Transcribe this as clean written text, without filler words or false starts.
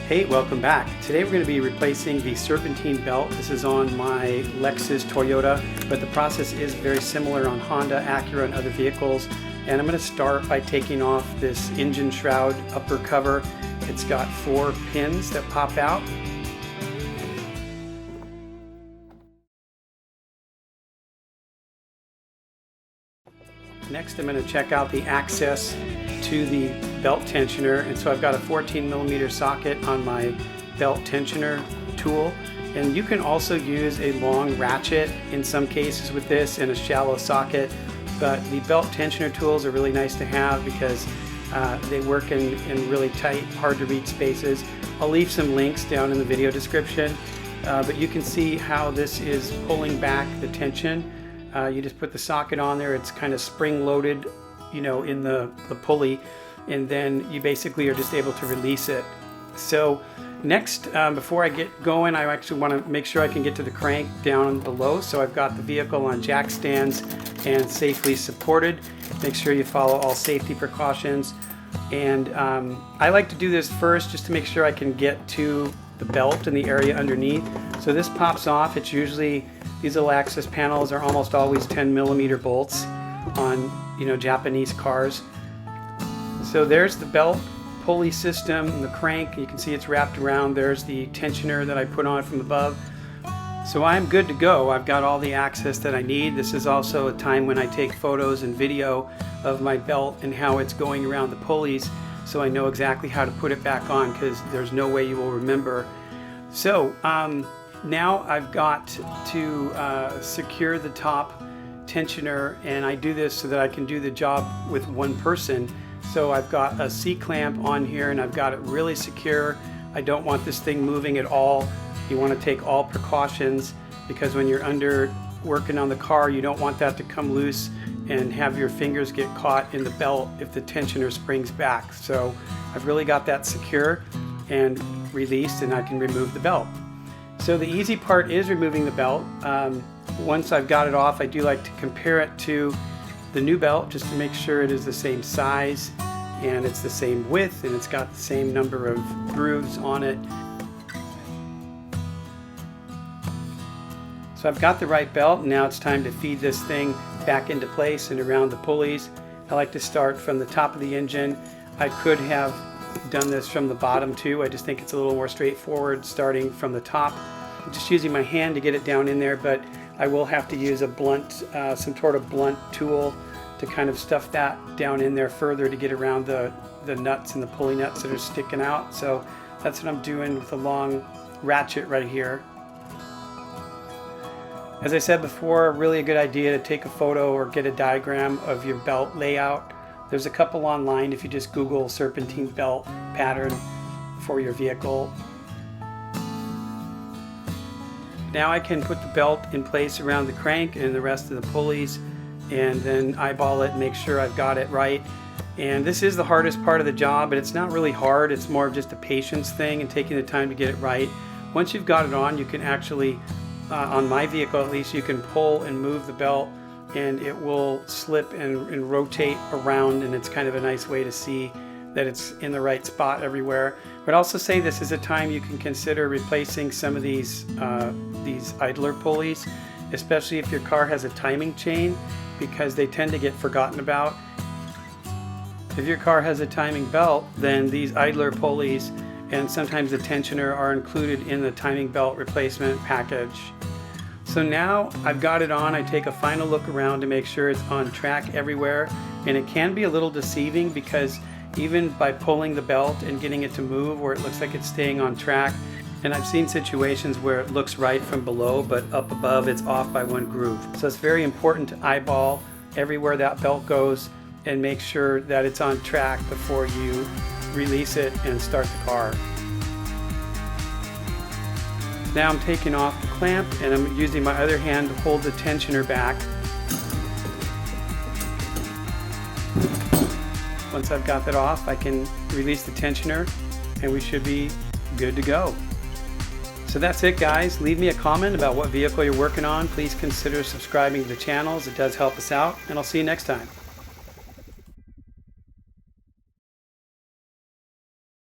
Hey, welcome back. Today we're going to be replacing the Serpentine belt. This is on my Lexus Toyota, but the process is very similar on Honda, Acura, and other vehicles. And I'm going to start by taking off this engine shroud upper cover. It's got 4 pins that pop out. Next, I'm going to check out the access to the belt tensioner, and so I've got a 14mm socket on my belt tensioner tool, and you can also use a long ratchet in some cases with this and a shallow socket, but the belt tensioner tools are really nice to have because they work in really tight, hard to reach spaces. I'll leave some links down in the video description, but you can see how this is pulling back the tension. You just put the socket on there, it's kind of spring loaded, you know, in the pulley, and then you basically are just able to release it. So next, before I get going, I actually want to make sure I can get to the crank down below. So I've got the vehicle on jack stands and safely supported. Make sure you follow all safety precautions. And I like to do this first just to make sure I can get to the belt and the area underneath. So this pops off. It's usually, these little access panels are almost always 10mm bolts on, you know, Japanese cars. So there's the belt pulley system, the crank. You can see it's wrapped around. There's the tensioner that I put on from above. So I'm good to go. I've got all the access that I need. This is also a time when I take photos and video of my belt and how it's going around the pulleys, so I know exactly how to put it back on, because there's no way you will remember. So now I've got to secure the top tensioner, and I do this so that I can do the job with one person. So I've got a C-clamp on here and I've got it really secure. I don't want this thing moving at all. You want to take all precautions, because when you're working on the car, you don't want that to come loose and have your fingers get caught in the belt if the tensioner springs back. So I've really got that secure and released, and I can remove the belt. So the easy part is removing the belt. Once I've got it off, I do like to compare it to the new belt just to make sure it is the same size and it's the same width and it's got the same number of grooves on it. So I've got the right belt, and now it's time to feed this thing back into place and around the pulleys. I like to start from the top of the engine. I could have done this from the bottom too. I just think it's a little more straightforward starting from the top. I'm just using my hand to get it down in there, but I will have to use a blunt, some sort of blunt tool to kind of stuff that down in there further to get around the nuts and the pulley nuts that are sticking out. So that's what I'm doing with the long ratchet right here. As I said before, really a good idea to take a photo or get a diagram of your belt layout. There's a couple online if you just Google Serpentine belt pattern for your vehicle. Now I can put the belt in place around the crank and the rest of the pulleys, and then eyeball it and make sure I've got it right. And this is the hardest part of the job, but it's not really hard. It's more of just a patience thing and taking the time to get it right. Once you've got it on, you can actually, on my vehicle at least, you can pull and move the belt and it will slip and rotate around, and it's kind of a nice way to see that it's in the right spot everywhere. But also say this is a time you can consider replacing some of these idler pulleys, especially if your car has a timing chain, because they tend to get forgotten about. If your car has a timing belt, then these idler pulleys and sometimes the tensioner are included in the timing belt replacement package. So now I've got it on, I take a final look around to make sure it's on track everywhere, and it can be a little deceiving because even by pulling the belt and getting it to move where it looks like it's staying on track, and I've seen situations where it looks right from below, but up above it's off by 1 groove. So it's very important to eyeball everywhere that belt goes and make sure that it's on track before you release it and start the car. Now I'm taking off the clamp and I'm using my other hand to hold the tensioner back. Once I've got that off, I can release the tensioner and we should be good to go. So that's it, guys. Leave me a comment about what vehicle you're working on. Please consider subscribing to the channel, as it does help us out, and I'll see you next time.